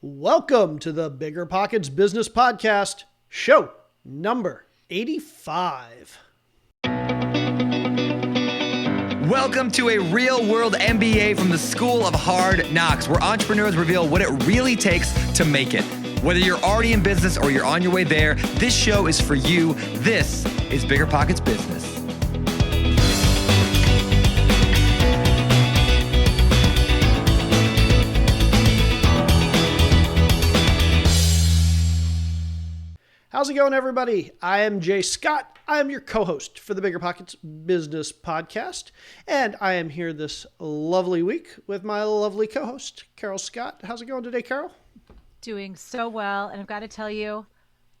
Welcome to the BiggerPockets Business Podcast, show number 85. Welcome to a real-world MBA from the School of Hard Knocks, where entrepreneurs reveal what it really takes to make it. Whether you're already in business or you're on your way there, this show is for you. This is BiggerPockets Business. How's it going, everybody? I am Jay Scott. I am your co-host for the BiggerPockets Business Podcast, and I am here this lovely week with my lovely co-host, Carol Scott. How's it going today, Carol? Doing so well, and I've got to tell you,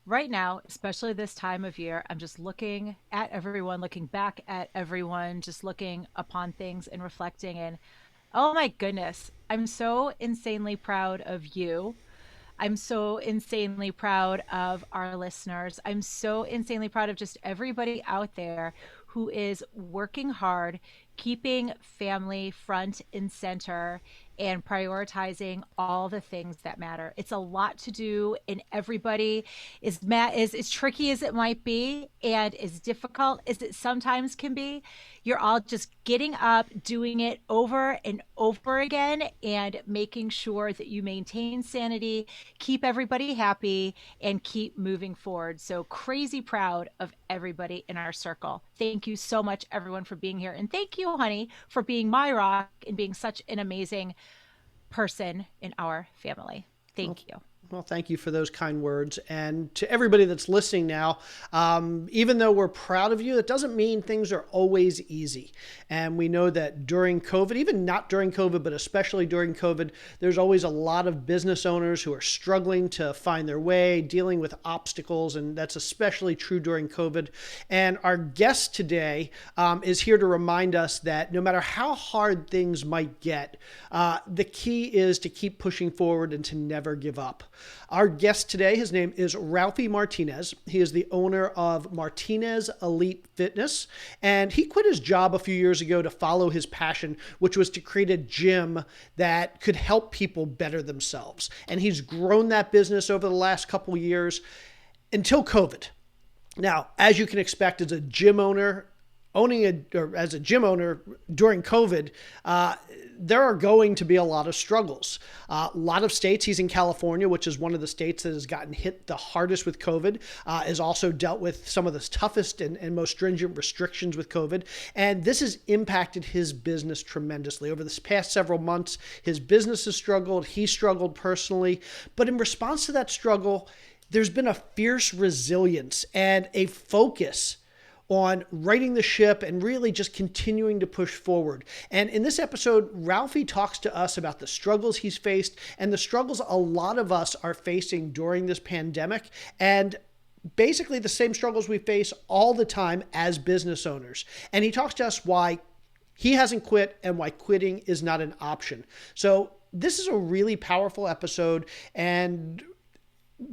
right now, especially this time of year, I'm just looking at everyone, looking back at everyone, just looking upon things and reflecting, and oh my goodness, I'm so insanely proud of you. I'm so insanely proud of our listeners. I'm so insanely proud of just everybody out there who is working hard, keeping family front and center, and prioritizing all the things that matter. It's a lot to do, and everybody is as tricky as it might be and as difficult as it sometimes can be. You're all just getting up, doing it over and over again, and making sure that you maintain sanity, keep everybody happy, and keep moving forward. So crazy proud of everybody in our circle. Thank you so much, everyone, for being here. And thank you, honey, for being my rock and being such an amazing person in our family. Thank you. Well, thank you for those kind words. And to everybody that's listening now, even though we're proud of you, it doesn't mean things are always easy. And we know that during COVID, even not during COVID, but especially during COVID, there's always a lot of business owners who are struggling to find their way, dealing with obstacles. And that's especially true during COVID. And our guest today is here to remind us that no matter how hard things might get, the key is to keep pushing forward and to never give up. Our guest today, his name is Ralphie Martinez. He is the owner of Martinez Elite Fitness, and he quit his job a few years ago to follow his passion, which was to create a gym that could help people better themselves. And he's grown that business over the last couple of years until COVID. Now, as you can expect, as a gym owner, during COVID, there are going to be a lot of struggles. A lot of states, he's in California, which is one of the states that has gotten hit the hardest with COVID, has also dealt with some of the toughest and most stringent restrictions with COVID. And this has impacted his business tremendously. Over this past several months, his business has struggled. He struggled personally. But in response to that struggle, there's been a fierce resilience and a focus on righting the ship and really just continuing to push forward. And in this episode, Ralphie talks to us about the struggles he's faced and the struggles a lot of us are facing during this pandemic, and basically the same struggles we face all the time as business owners. And he talks to us why he hasn't quit and why quitting is not an option. So this is a really powerful episode, and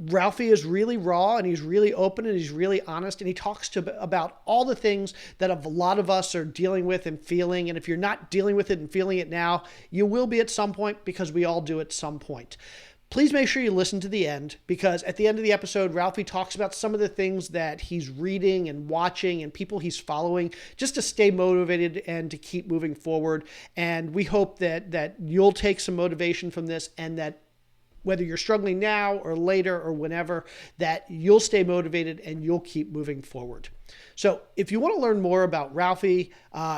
Ralphie is really raw and he's really open and he's really honest, and he talks about all the things that a lot of us are dealing with and feeling. And if you're not dealing with it and feeling it now, you will be at some point, because we all do at some point. Please make sure you listen to the end, because at the end of the episode, Ralphie talks about some of the things that he's reading and watching and people he's following just to stay motivated and to keep moving forward. And we hope that you'll take some motivation from this, and that whether you're struggling now or later or whenever, that you'll stay motivated and you'll keep moving forward. So if you want to learn more about Ralphie,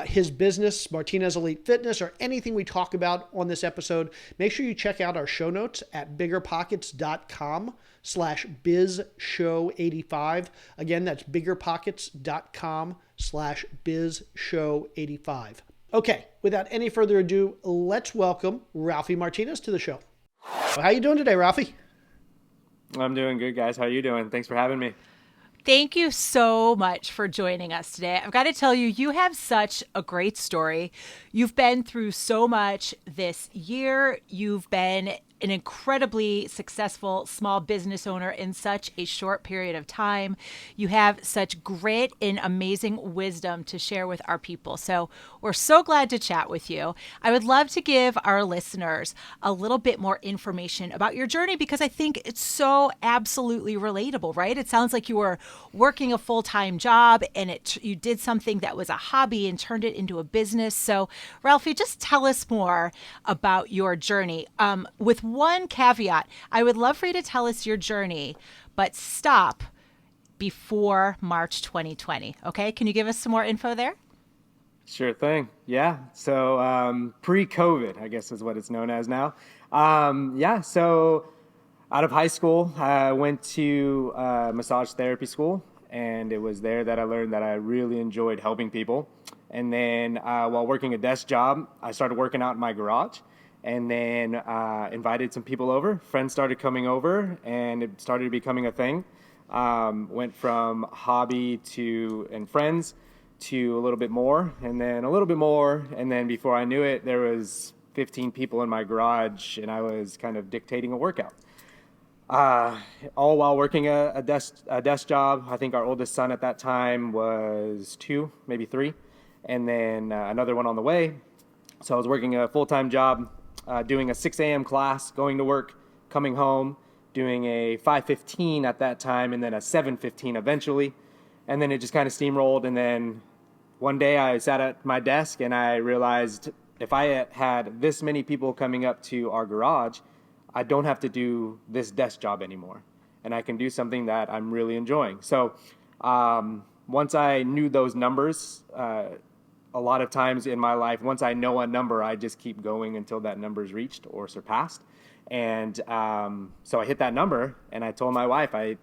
his business, Martinez Elite Fitness, or anything we talk about on this episode, make sure you check out our show notes at biggerpockets.com/bizshow85. Again, that's biggerpockets.com/bizshow85. Okay, without any further ado, let's welcome Ralphie Martinez to the show. How you doing today, Ralphie? I'm doing good, guys. How are you doing? Thanks for having me. Thank you so much for joining us today. I've got to tell you, you have such a great story. You've been through so much this year. You've been an incredibly successful small business owner in such a short period of time. You have such grit and amazing wisdom to share with our people. So we're so glad to chat with you. I would love to give our listeners a little bit more information about your journey because I think it's so absolutely relatable, right? It sounds like you were working a full-time job and you did something that was a hobby and turned it into a business. So Ralphie, just tell us more about your journey. With one caveat, I would love for you to tell us your journey, but stop before March 2020. Okay, can you give us some more info there? Sure thing. Yeah. So pre-COVID, I guess is what it's known as now. So out of high school, I went to massage therapy school, and it was there that I learned that I really enjoyed helping people. And then while working a desk job, I started working out in my garage, and then invited some people over. Friends started coming over, and it started becoming a thing. Went from hobby and friends to a little bit more, and then a little bit more, and then before I knew it, there was 15 people in my garage, and I was kind of dictating a workout. All while working a desk job. I think our oldest son at that time was 2, maybe 3, and then another one on the way. So I was working a full-time job, doing a 6 a.m. class, going to work, coming home, doing a 5:15 at that time, and then a 7:15 eventually. And then it just kind of steamrolled. And then one day I sat at my desk and I realized if I had this many people coming up to our garage, I don't have to do this desk job anymore. And I can do something that I'm really enjoying. So once I knew those numbers, a lot of times in my life, once I know a number, I just keep going until that number is reached or surpassed. And so I hit that number, and I told my wife, I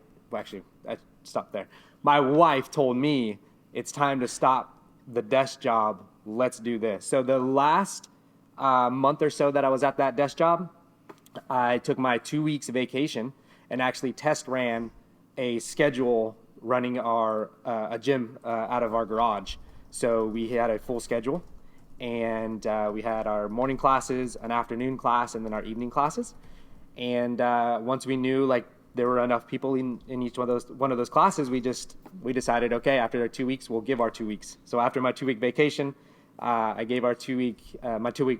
stopped there. My wife told me, it's time to stop the desk job. Let's do this. So the last month or so that I was at that desk job, I took my 2 weeks vacation and actually test ran a schedule running a gym out of our garage. So we had a full schedule, and we had our morning classes, an afternoon class, and then our evening classes. And once we knew like there were enough people in each one of those classes, we decided, okay, after our 2 weeks, we'll give our 2 weeks. So after my 2 week vacation, I gave my 2 week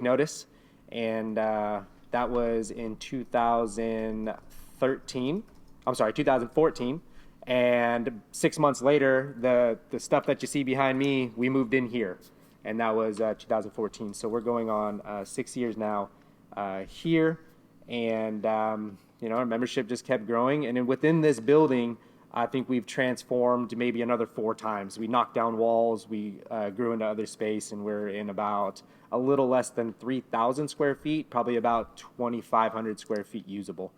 notice, and that was in 2014. And 6 months later, the stuff that you see behind me, we moved in here, and that was 2014. So we're going on 6 years now here, and our membership just kept growing. And then within this building, I think we've transformed maybe another 4 times. We knocked down walls, we grew into other space, and we're in about a little less than 3,000 square feet, probably about 2,500 square feet usable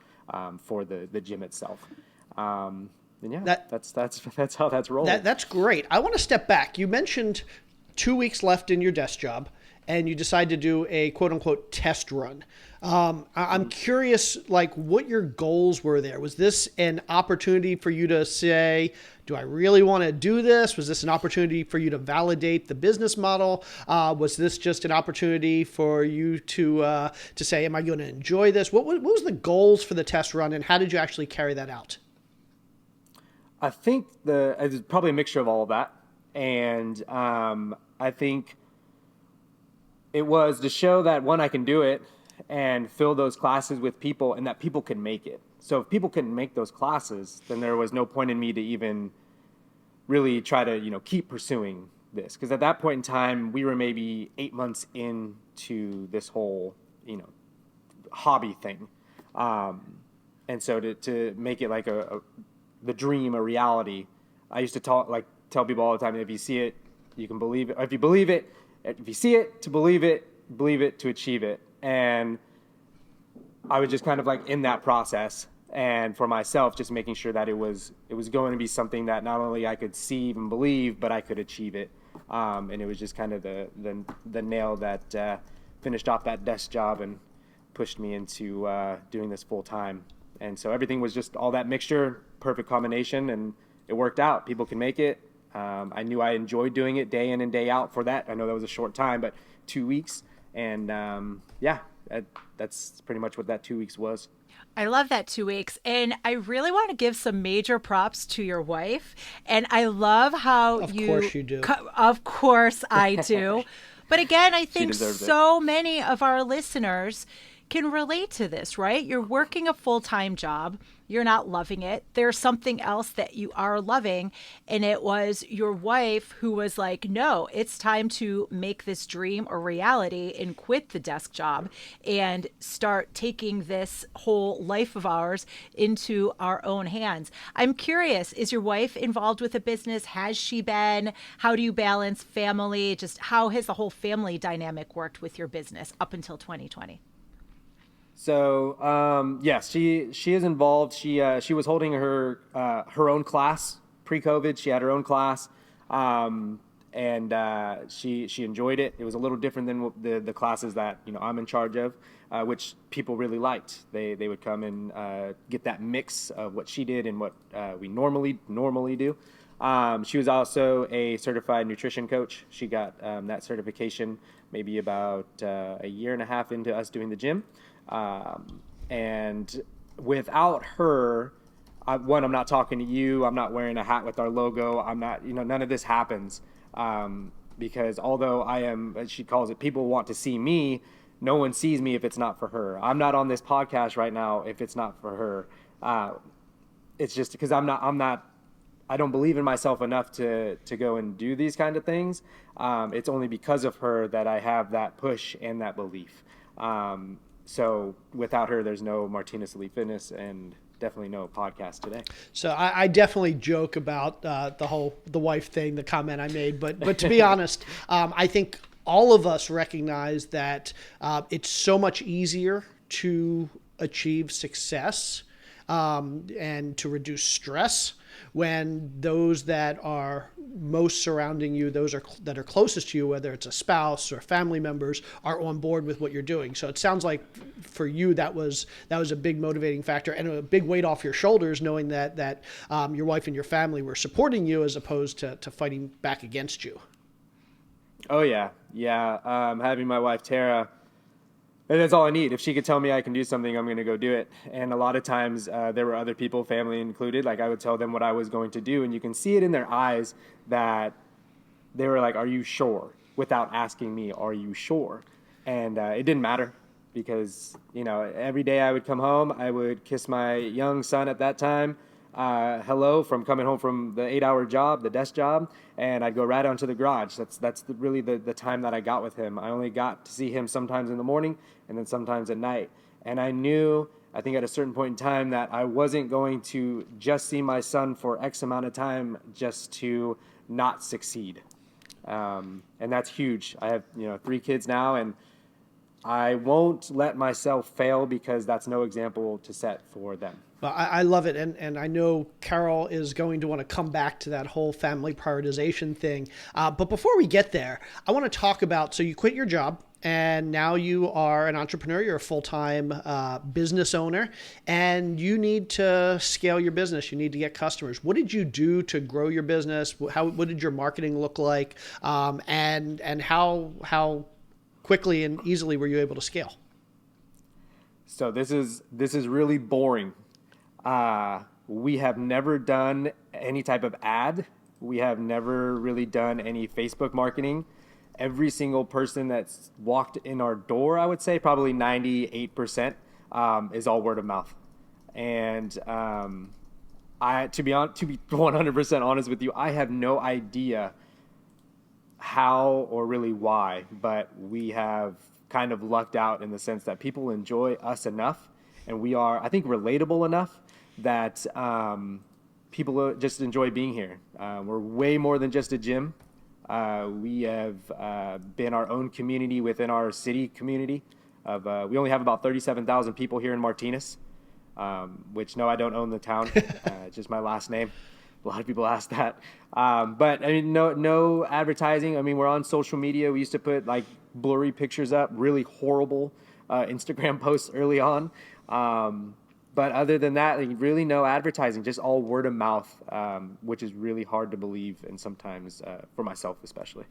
for the gym itself. And yeah, that's how that's rolling. That's great. I want to step back. You mentioned 2 weeks left in your desk job, and you decide to do a quote unquote test run. I'm curious, like, what your goals were there. Was this an opportunity for you to say, do I really want to do this? Was this an opportunity for you to validate the business model? Was this just an opportunity for you to say, am I going to enjoy this? What was the goals for the test run, and how did you actually carry that out? I think it's probably a mixture of all of that. And I think it was to show that, one, I can do it and fill those classes with people, and that people can make it. So if people couldn't make those classes, then there was no point in me to even really try to, keep pursuing this. Because at that point in time, we were maybe 8 months into this whole, hobby thing. And so to make it like the dream a reality, I used to tell people all the time, if you see it, you can believe it. If you believe it, if you see it, to believe it to achieve it. And I was just kind of like in that process, and for myself, just making sure that it was going to be something that not only I could see and believe, but I could achieve it. And it was just kind of the nail that finished off that desk job and pushed me into doing this full time. And so everything was just all that mixture, perfect combination, and it worked out. People can make it. I knew I enjoyed doing it day in and day out for that. I know that was a short time, but 2 weeks. And that's pretty much what that 2 weeks was. I love that 2 weeks. And I really want to give some major props to your wife. And I love how Of course you do. Of course I do. But again, I think deserves it. so many of our listeners can relate to this, right? You're working a full-time job. You're not loving it. There's something else that you are loving. And it was your wife who was like, no, it's time to make this dream a reality and quit the desk job and start taking this whole life of ours into our own hands. I'm curious, is your wife involved with a business? Has she been? How do you balance family? Just how has the whole family dynamic worked with your business up until 2020? So yes, she is involved. She was holding her own class pre-COVID. She had her own class, and she enjoyed it. It was a little different than the classes that I'm in charge of, which people really liked. They would come and get that mix of what she did and what we normally do. She was also a certified nutrition coach. She got that certification maybe about a year and a half into us doing the gym. And without her, I'm not talking to you. I'm not wearing a hat with our logo. I'm not, none of this happens. Because although I am, she calls it, people want to see me, no one sees me if it's not for her. I'm not on this podcast right now if it's not for her. It's just because I don't believe in myself enough to go and do these kind of things. It's only because of her that I have that push and that belief. So without her, there's no Martinez Elite Fitness and definitely no podcast today. So I definitely joke about the wife thing, the comment I made, but to be honest, I think all of us recognize that it's so much easier to achieve success and to reduce stress when those that are most surrounding you, that are closest to you, whether it's a spouse or family members, are on board with what you're doing. So it sounds like for you that was a big motivating factor and a big weight off your shoulders, knowing that your wife and your family were supporting you as opposed to fighting back against you. Oh yeah. Having my wife Tara, and that's all I need. If she could tell me I can do something, I'm going to go do it. And a lot of times there were other people, family included, like I would tell them what I was going to do. And you can see it in their eyes that they were like, are you sure? Without asking me, are you sure? And it didn't matter because, every day I would come home, I would kiss my young son at that time. Hello from coming home from the 8-hour job, the desk job, and I'd go right onto the garage. That's really the time that I got with him. I only got to see him sometimes in the morning and then sometimes at night. And I knew, I think at a certain point in time, that I wasn't going to just see my son for X amount of time just to not succeed. And that's huge. I have 3 kids now, and I won't let myself fail because that's no example to set for them. Well, I love it, and I know Carol is going to want to come back to that whole family prioritization thing. But before we get there, I want to talk about, so you quit your job, and now you are an entrepreneur, you're a full-time business owner, and you need to scale your business, you need to get customers. What did you do to grow your business? What did your marketing look like? And how quickly and easily were you able to scale? So this is really boring. We have never done any type of ad. We have never really done any Facebook marketing. Every single person that's walked in our door, I would say probably 98%, is all word of mouth. And to be 100% honest with you, I have no idea how or really why, but we have kind of lucked out in the sense that people enjoy us enough, and we are, I think, relatable enough that people just enjoy being here. We're way more than just a gym. We have been our own community within our city community. We only have about 37,000 people here in Martinez, which, no, I don't own the town. It's just my last name. A lot of people ask that. But I mean, no advertising. I mean, we're on social media. We used to put like blurry pictures up, really horrible Instagram posts early on. But other than that, like, really no advertising, just all word of mouth, which is really hard to believe, and sometimes for myself especially.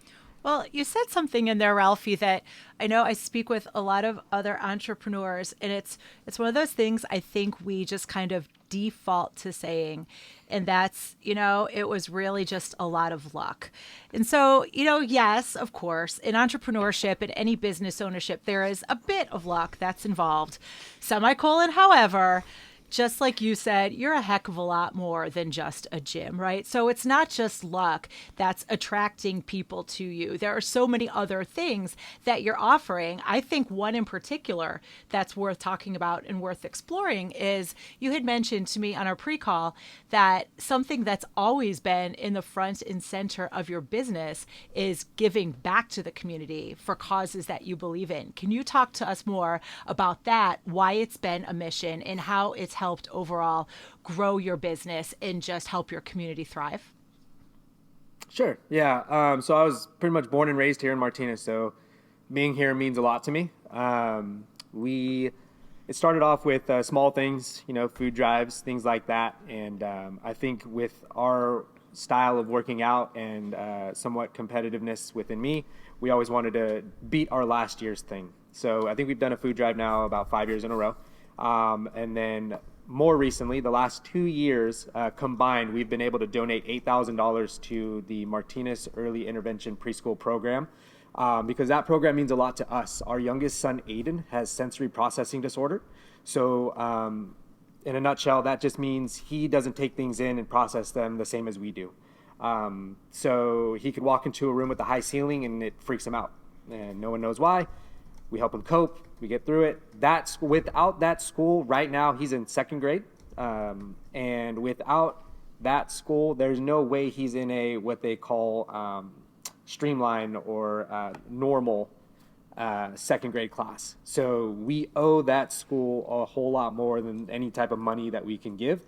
Well, you said something in there, Ralphie, that I know I speak with a lot of other entrepreneurs, and it's one of those things I think we just kind of default to saying, and that's, it was really just a lot of luck. And so, yes, of course, in entrepreneurship and any business ownership, there is a bit of luck that's involved. Semicolon, however, just like you said, you're a heck of a lot more than just a gym, right? So it's not just luck that's attracting people to you. There are so many other things that you're offering. I think one in particular that's worth talking about and worth exploring is you had mentioned to me on our pre-call that something that's always been in the front and center of your business is giving back to the community for causes that you believe in. Can you talk to us more about that, why it's been a mission, and how it's helped overall grow your business and just help your community thrive? Sure. Yeah. So I was pretty much born and raised here in Martinez. So being here means a lot to me. It started off with small things, food drives, things like that. And I think with our style of working out and somewhat competitiveness within me, we always wanted to beat our last year's thing. So I think we've done a food drive now about 5 years in a row. And then more recently, the last 2 years combined, we've been able to donate $8,000 to the Martinez Early Intervention Preschool Program because that program means a lot to us. Our youngest son, Aiden, has sensory processing disorder. So in a nutshell, that just means he doesn't take things in and process them the same as we do. So he could walk into a room with a high ceiling and it freaks him out and no one knows why. We help him cope. We get through it. Without that school, right now he's in second grade, and without that school, there's no way he's in a what they call streamline or normal second grade class. So we owe that school a whole lot more than any type of money that we can give.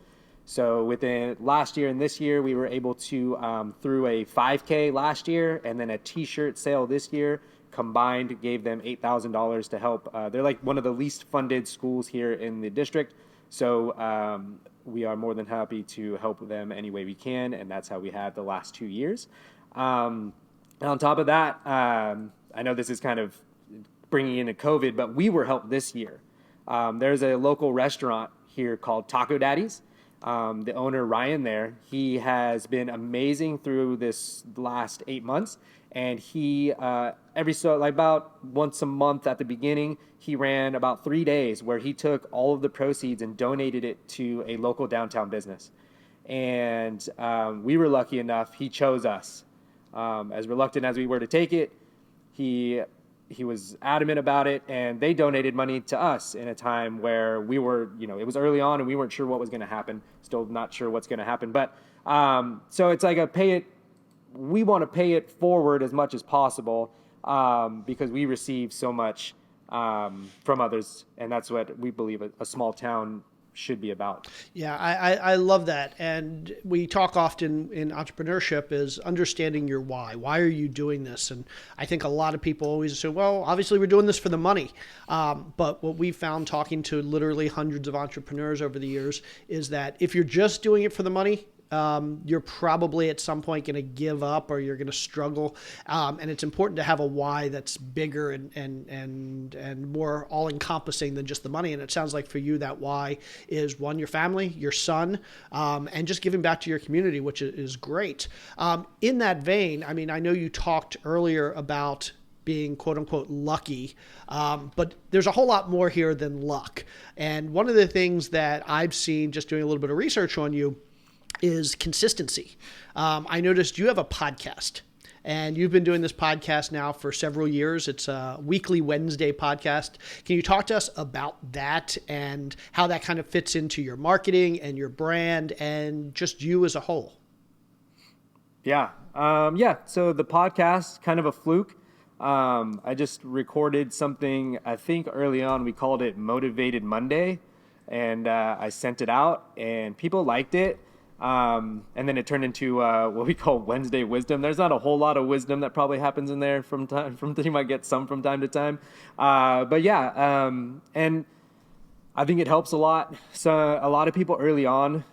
So within last year and this year, we were able to, through a 5K last year and then a t-shirt sale this year, combined gave them $8,000 to help. They're like one of the least funded schools here in the district. So we are more than happy to help them any way we can. And that's how we had the last 2 years. And on top of that, I know this is kind of bringing in a COVID, but we were helped this year. There's a local restaurant here called Taco Daddy's. The owner, Ryan, he has been amazing through this last 8 months. And he, about once a month at the beginning, he ran about 3 days where he took all of the proceeds and donated it to a local downtown business. And we were lucky enough, he chose us. As reluctant as we were to take it, he was adamant about it, and they donated money to us in a time where we were, it was early on and we weren't sure what was going to happen. Still not sure what's going to happen. But so it's like we want to pay it forward as much as possible because we receive so much from others. And that's what we believe a small town should be about. Yeah, I love that. And we talk often in entrepreneurship is understanding your why. Why are you doing this? And I think a lot of people always assume, well, obviously we're doing this for the money. But what we found talking to literally hundreds of entrepreneurs over the years is that if you're just doing it for the money, you're probably at some point going to give up or you're going to struggle. And it's important to have a why that's bigger and more all encompassing than just the money. And it sounds like for you, that why is one, your family, your son, and just giving back to your community, which is great. In that vein, I mean, I know you talked earlier about being quote unquote lucky. But there's a whole lot more here than luck. And one of the things that I've seen just doing a little bit of research on you is consistency. I noticed you have a podcast, and you've been doing this podcast now for several years. It's a weekly Wednesday podcast. Can you talk to us about that and how that kind of fits into your marketing and your brand and just you as a whole? Yeah. So the podcast, kind of a fluke. I just recorded something, I think early on, we called it Motivated Monday, and I sent it out and people liked it. And then it turned into what we call Wednesday Wisdom. There's not a whole lot of wisdom that probably happens in there you might get some from time to time. And I think it helps a lot. So a lot of people early on,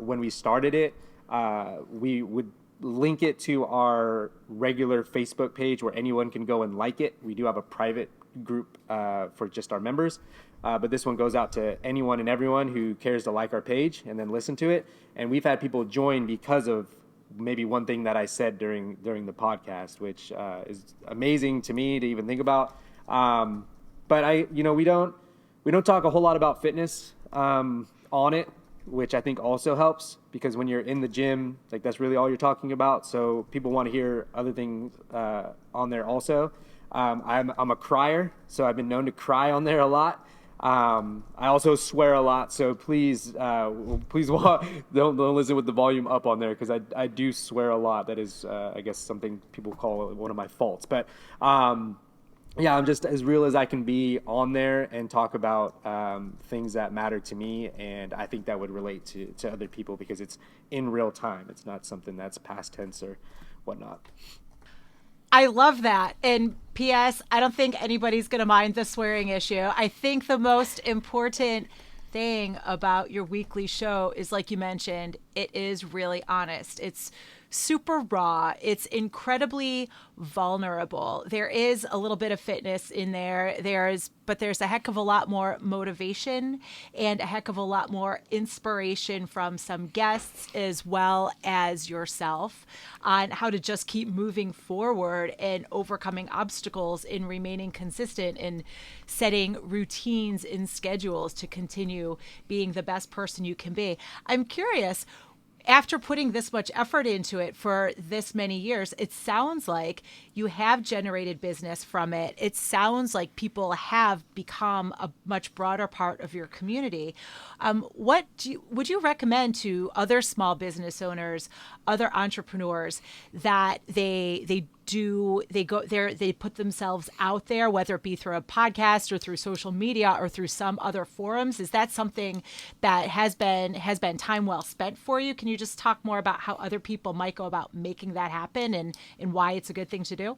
when we started it, we would link it to our regular Facebook page where anyone can go and like it. We do have a private group for just our members. But this one goes out to anyone and everyone who cares to like our page and then listen to it. And we've had people join because of maybe one thing that I said during the podcast, which is amazing to me to even think about. But we don't talk a whole lot about fitness on it, which I think also helps, because when you're in the gym, like, that's really all you're talking about. So people want to hear other things on there also. I'm a crier, so I've been known to cry on there a lot. I also swear a lot, so please don't listen with the volume up on there, because I do swear a lot. That is, I guess, something people call one of my faults. But yeah, I'm just as real as I can be on there and talk about things that matter to me, and I think that would relate to other people because it's in real time. It's not something that's past tense or whatnot. I love that. And P.S., I don't think anybody's going to mind the swearing issue. I think the most important thing about your weekly show is, like you mentioned, it is really honest. It's super raw. It's incredibly vulnerable. There is a little bit of fitness in there. But there's a heck of a lot more motivation and a heck of a lot more inspiration from some guests as well as yourself on how to just keep moving forward and overcoming obstacles and remaining consistent and setting routines and schedules to continue being the best person you can be. I'm curious, after putting this much effort into it for this many years, it sounds like you have generated business from it. It sounds like people have become a much broader part of your community. Would you recommend to other small business owners, other entrepreneurs, that they put themselves out there, whether it be through a podcast or through social media or through some other forums? Is that something that has been time well spent for you? Can you just talk more about how other people might go about making that happen and why it's a good thing to do?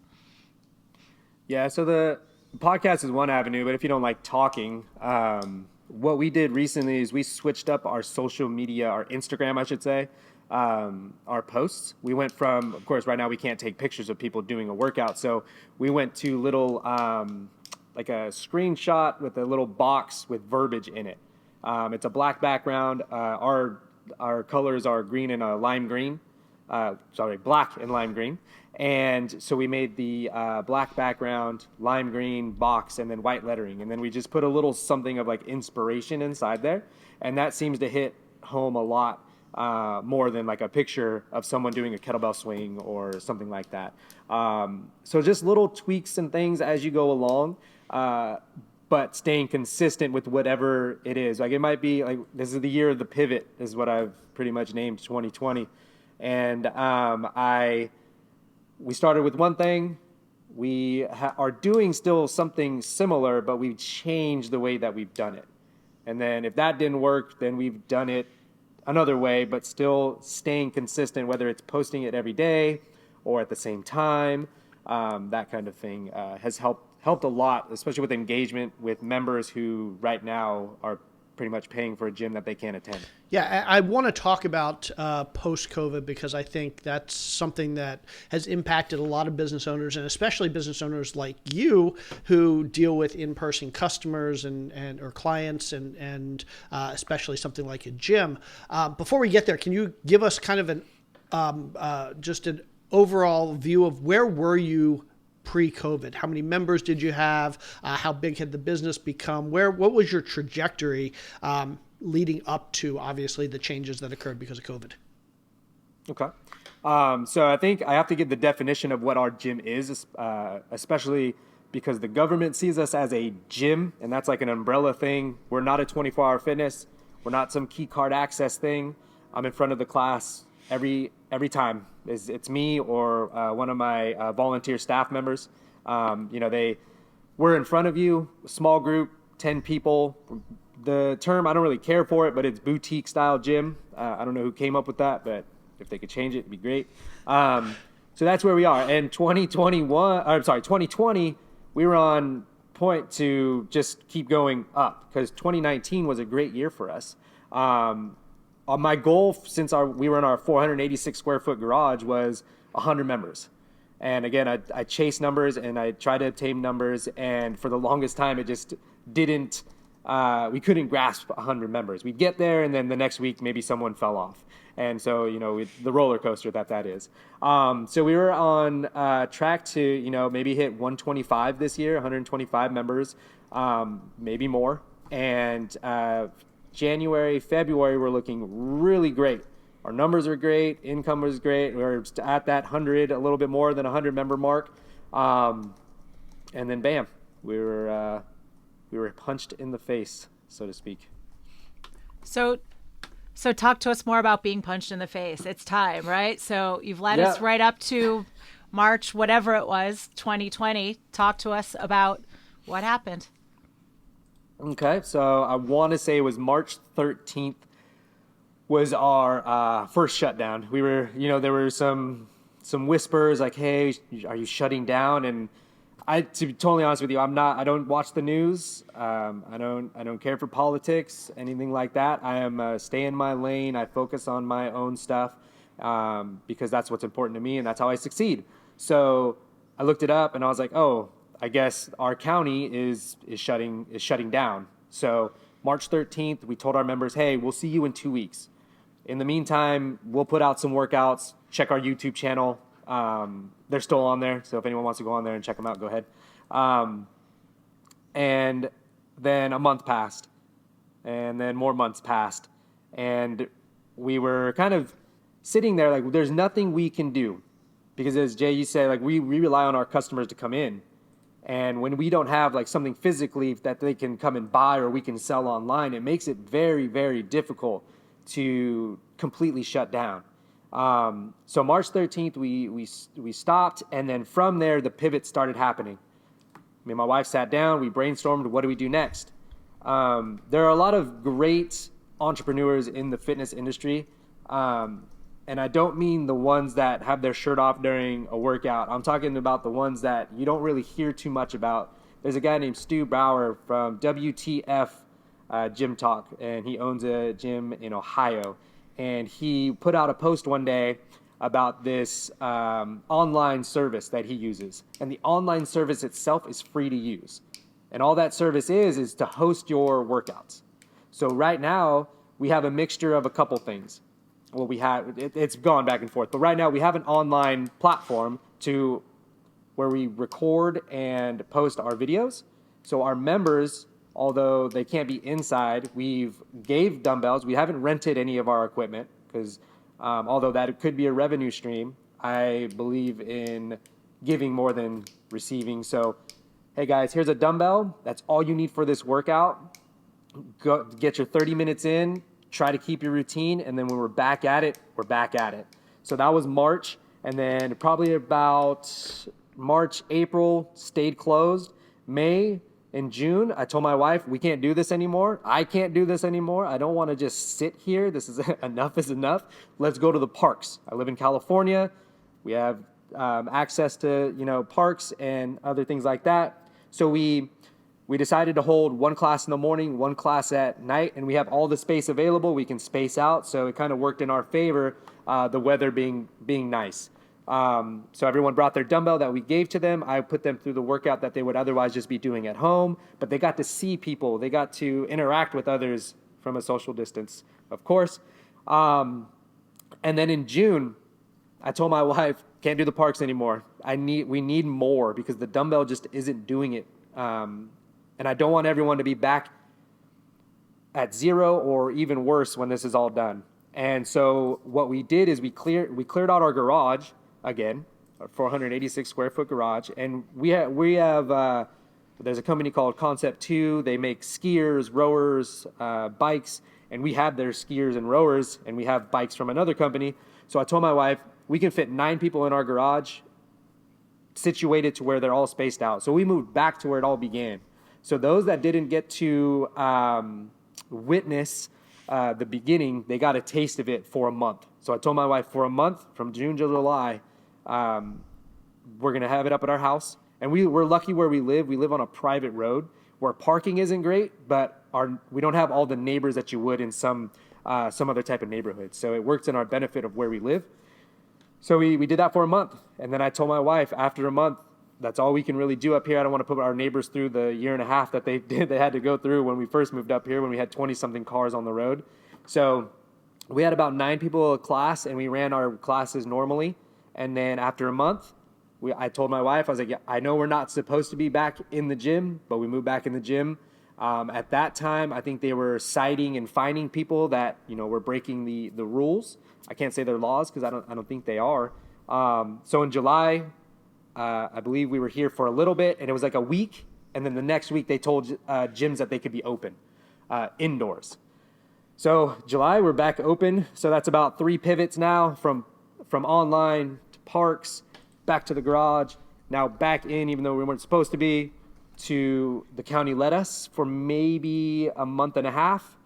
Yeah, so the podcast is one avenue, but if you don't like talking, what we did recently is we switched up our social media, our Instagram, I should say, our posts. We went from, of course, right now we can't take pictures of people doing a workout. So we went to little, like a screenshot with a little box with verbiage in it. It's a black background. Our colors are green and lime green. Black and lime green. And so we made the black background, lime green box, and then white lettering. And then we just put a little something of like inspiration inside there. And that seems to hit home a lot more than like a picture of someone doing a kettlebell swing or something like that. So just little tweaks and things as you go along, but staying consistent with whatever it is. Like, it might be like, this is the year of the pivot is what I've pretty much named 2020. And we started with one thing. We are doing still something similar, but we've changed the way that we've done it. And then if that didn't work, then we've done it another way, but still staying consistent, whether it's posting it every day or at the same time. That kind of thing has helped a lot, especially with engagement with members who right now are pretty much paying for a gym that they can't attend. Yeah, I want to talk about post-COVID, because I think that's something that has impacted a lot of business owners, and especially business owners like you who deal with in-person customers and or clients and especially something like a gym. Before we get there, can you give us kind of just an overall view of where were you pre-COVID? How many members did you have? How big had the business become? What was your trajectory leading up to, obviously, the changes that occurred because of COVID? Okay. So I think I have to give the definition of what our gym is, especially because the government sees us as a gym, and that's like an umbrella thing. We're not a 24-hour fitness. We're not some key card access thing. I'm in front of the class every time. It's me or one of my volunteer staff members. We're in front of you, a small group, 10 people. The term, I don't really care for it, but it's boutique style gym. I don't know who came up with that, but if they could change it, it'd be great. So that's where we are. And 2020, we were on point to just keep going up, because 2019 was a great year for us. my goal since we were in our 486 square foot garage was 100 members. And again, I chase numbers and I try to obtain numbers. And for the longest time, it just didn't, we couldn't grasp 100 members. We'd get there and then the next week, maybe someone fell off. And so, the roller coaster that is. So we were on track to, maybe hit 125 this year, 125 members, maybe more. And January, February, we're looking really great. Our numbers are great. Income was great. We're at that 100, a little bit more than 100 member mark. And then bam, we were punched in the face, so to speak. So talk to us more about being punched in the face. It's time, right? So you've led us right up to March, whatever it was, 2020. Talk to us about what happened. Okay, so I want to say it was March 13th was our first shutdown. We were, there were some whispers like, "Hey, are you shutting down?" And to be totally honest with you, I don't watch the news. I don't care for politics, anything like that. I am stay in my lane. I focus on my own stuff because that's what's important to me, and that's how I succeed. So I looked it up, and I was like, "Oh, I guess our county is shutting down." So March 13th, we told our members, "Hey, we'll see you in 2 weeks. In the meantime, we'll put out some workouts. Check our YouTube channel. They're still on there, so if anyone wants to go on there and check them out, go ahead." And then a month passed, and then more months passed, and we were kind of sitting there like, there's nothing we can do, because as Jay, you said, like we rely on our customers to come in, and when we don't have like something physically that they can come and buy or we can sell online, it makes it very, very difficult to completely shut down. So March 13th, we stopped, and then from there, the pivot started happening. Me and my wife sat down, we brainstormed, what do we do next? There are a lot of great entrepreneurs in the fitness industry, and I don't mean the ones that have their shirt off during a workout. I'm talking about the ones that you don't really hear too much about. There's a guy named Stu Brower from WTF Gym Talk, and he owns a gym in Ohio. And he put out a post one day about this online service that he uses. And the online service itself is free to use. And all that service is to host your workouts. So right now, we have a mixture of a couple things. Well, it's gone back and forth. But right now, we have an online platform where we record and post our videos. So our members, although they can't be inside, we've gave dumbbells. We haven't rented any of our equipment because although that could be a revenue stream, I believe in giving more than receiving. So, hey guys, here's a dumbbell. That's all you need for this workout. Go get your 30 minutes in, try to keep your routine, and then when we're back at it, we're back at it. So that was March, and then probably about March, April, stayed closed. May and June, I told my wife, we can't do this anymore. I can't do this anymore. I don't want to just sit here. This is enough is enough. Let's go to the parks. I live in California. We have access to parks and other things like that. So we decided to hold one class in the morning, one class at night, and we have all the space available. We can space out, so it kind of worked in our favor, the weather being nice. So everyone brought their dumbbell that we gave to them. I put them through the workout that they would otherwise just be doing at home, but they got to see people. They got to interact with others from a social distance, of course. And then in June, I told my wife, can't do the parks anymore. We need more because the dumbbell just isn't doing it. And I don't want everyone to be back at zero or even worse when this is all done. And so what we did is we cleared out our garage again, our 486 square foot garage, and we have there's a company called Concept 2. They make skiers, rowers, bikes, and we have their skiers and rowers, and we have bikes from another company. So I told my wife, we can fit 9 people in our garage, situated to where they're all spaced out. So we moved back to where it all began. So those that didn't get to witness the beginning, they got a taste of it for a month. So I told my wife, for a month, from June to July, we're going to have it up at our house. And we're lucky where we live. We live on a private road where parking isn't great, but we don't have all the neighbors that you would in some some other type of neighborhood. So it worked in our benefit of where we live. So we did that for a month. And then I told my wife after a month, that's all we can really do up here. I don't want to put our neighbors through the year and a half that they had to go through when we first moved up here, when we had 20 something cars on the road. So we had about 9 people a class, and we ran our classes normally. And then after a month, I told my wife, I was like, yeah, I know we're not supposed to be back in the gym, but we moved back in the gym. At that time, I think they were citing and fining people that, were breaking the rules. I can't say they're laws because I don't think they are. So in July, I believe we were here for a little bit, and it was like a week. And then the next week they told gyms that they could be open indoors. So July, we're back open. So that's about 3 pivots now from online to parks, back to the garage, now back in, even though we weren't supposed to be, to the county let us for maybe a month and a half.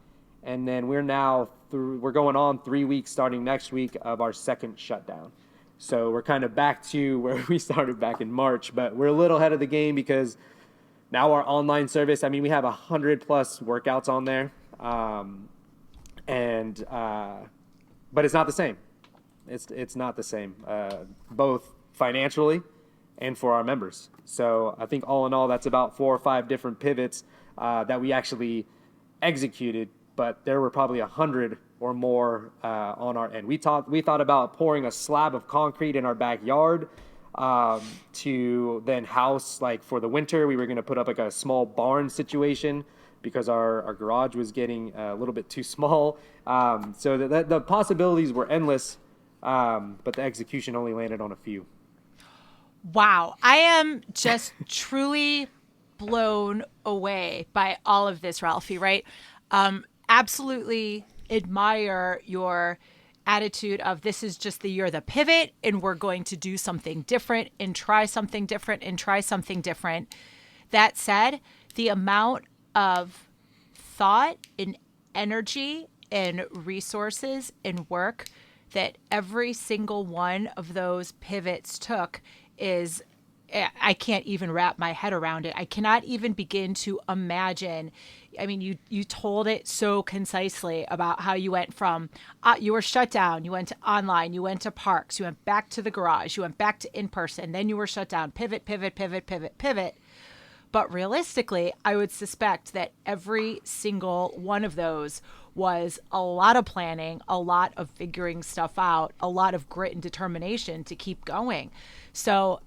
And then we're going on 3 weeks starting next week of our second shutdown. So we're kind of back to where we started back in March, but we're a little ahead of the game because now our online service, we have 100 plus workouts on there. But it's not the same. It's not the same, both financially and for our members. So I think all in all, that's about 4 or 5 different pivots that we actually executed, but there were probably 100 or more on our end. We thought about pouring a slab of concrete in our backyard to then house, like for the winter, we were going to put up like a small barn situation because our garage was getting a little bit too small. So the possibilities were endless, but the execution only landed on a few. Wow. I am just truly blown away by all of this, Ralphie, right? Absolutely admire your attitude of this is just the year of the pivot and we're going to do something different and try something different and try something different. That said, the amount of thought and energy and resources and work that every single one of those pivots took is, I can't even wrap my head around it. I cannot even begin to imagine. You told it so concisely about how you went from, you were shut down, you went to online, you went to parks, you went back to the garage, you went back to in-person, then you were shut down, pivot. But realistically, I would suspect that every single one of those was a lot of planning, a lot of figuring stuff out, a lot of grit and determination to keep going. So,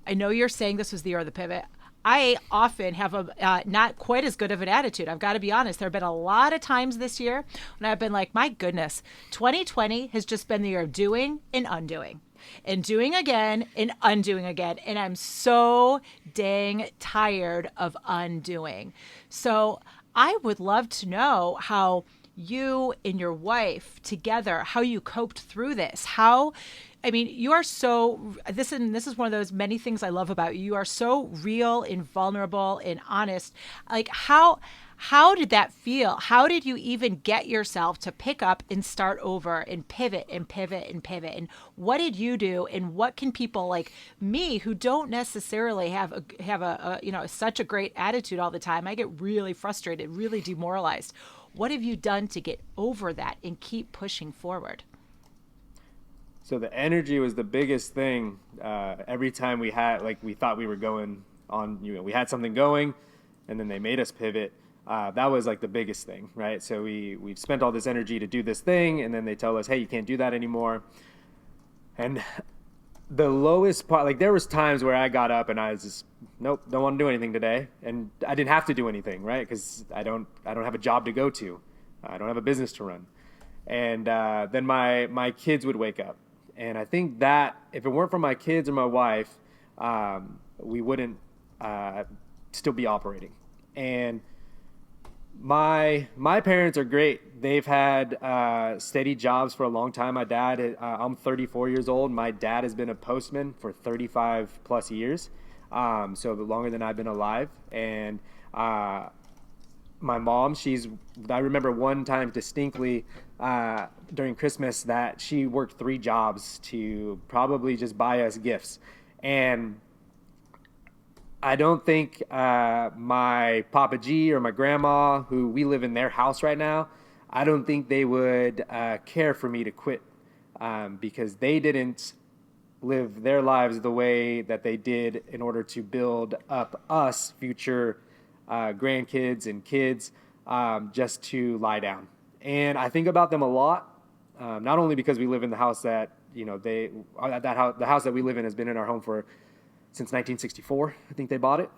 I know you're saying this was the year of the pivot. I often have a not quite as good of an attitude. I've got to be honest. There have been a lot of times this year when I've been like, my goodness, 2020 has just been the year of doing and undoing. And doing again and undoing again. And I'm so dang tired of undoing. So I would love to know how you and your wife together, how you coped through this. You are so, this is one of those many things I love about you. You are so real and vulnerable and honest. Like how did that feel? How did you even get yourself to pick up and start over and pivot and pivot and pivot? And what did you do? And what can people like me who don't necessarily have such a great attitude all the time? I get really frustrated, really demoralized. What have you done to get over that and keep pushing forward? So the energy was the biggest thing. Every time we thought we were going on, we had something going, and then they made us pivot. That was like the biggest thing, right? So we've spent all this energy to do this thing, and then they tell us, hey, you can't do that anymore. And the lowest part, like there was times where I got up and I was just, nope, don't want to do anything today. And I didn't have to do anything, right? Because I don't have a job to go to. I don't have a business to run. And then my kids would wake up. And I think that if it weren't for my kids or my wife, we wouldn't still be operating. And my parents are great. They've had steady jobs for a long time. My dad, I'm 34 years old. My dad has been a postman for 35 plus years, so longer than I've been alive. And my mom, I remember one time distinctly during Christmas that she worked 3 jobs to probably just buy us gifts. And I don't think my Papa G or my grandma, who we live in their house right now, I don't think they would care for me to quit because they didn't live their lives the way that they did in order to build up us future grandkids and kids just to lie down. And I think about them a lot, not only because we live in the house that, the house that we live in has been in our home since 1964. I think they bought it.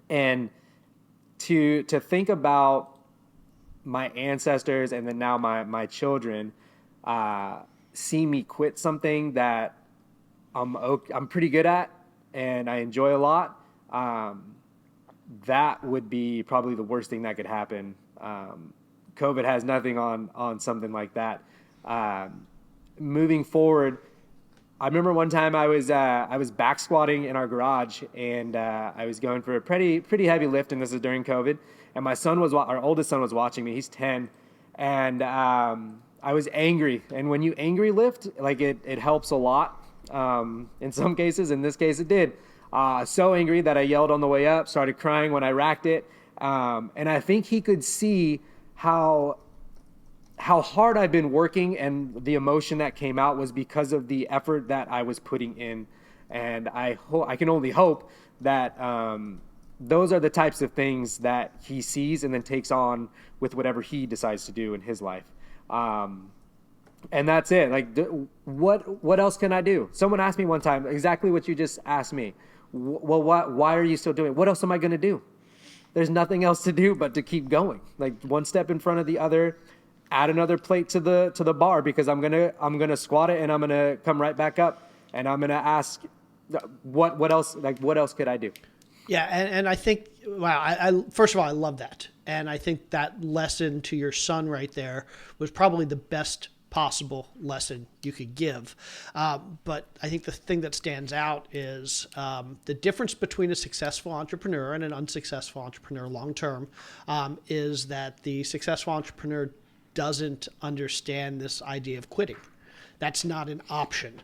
And to think about my ancestors and then now my children see me quit something that I'm pretty good at and I enjoy a lot, that would be probably the worst thing that could happen. COVID has nothing on something like that. Moving forward, I remember one time I was back squatting in our garage and I was going for a pretty heavy lift, and this is during COVID. And our oldest son was watching me. He's 10, and I was angry. And when you angry lift, like it helps a lot. In some cases, in this case, it did. So angry that I yelled on the way up, started crying when I racked it, and I think he could see how hard I've been working, and the emotion that came out was because of the effort that I was putting in. And I can only hope that those are the types of things that he sees and then takes on with whatever he decides to do in his life. And that's it. Like, what else can I do? Someone asked me one time exactly what you just asked me. Well, why are you still doing it? What else am I going to do? There's nothing else to do but to keep going. Like, one step in front of the other. Add another plate to the bar, because I'm gonna squat it and I'm gonna come right back up and I'm gonna ask, what else? Like, what else could I do? Yeah, and I think, wow, I first of all, I love that, and I think that lesson to your son right there was probably the best possible lesson you could give. But I think the thing that stands out is the difference between a successful entrepreneur and an unsuccessful entrepreneur long term is that the successful entrepreneur doesn't understand this idea of quitting. That's not an option.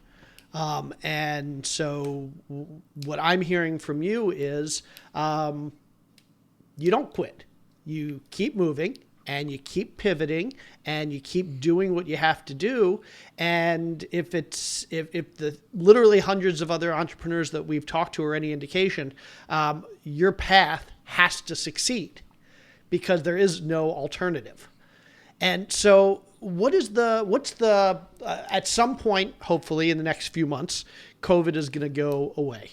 And so what I'm hearing from you is you don't quit. You keep moving and you keep pivoting and you keep doing what you have to do. And if the literally hundreds of other entrepreneurs that we've talked to are any indication, your path has to succeed because there is no alternative. And so what's the at some point, hopefully in the next few months, COVID is going to go away.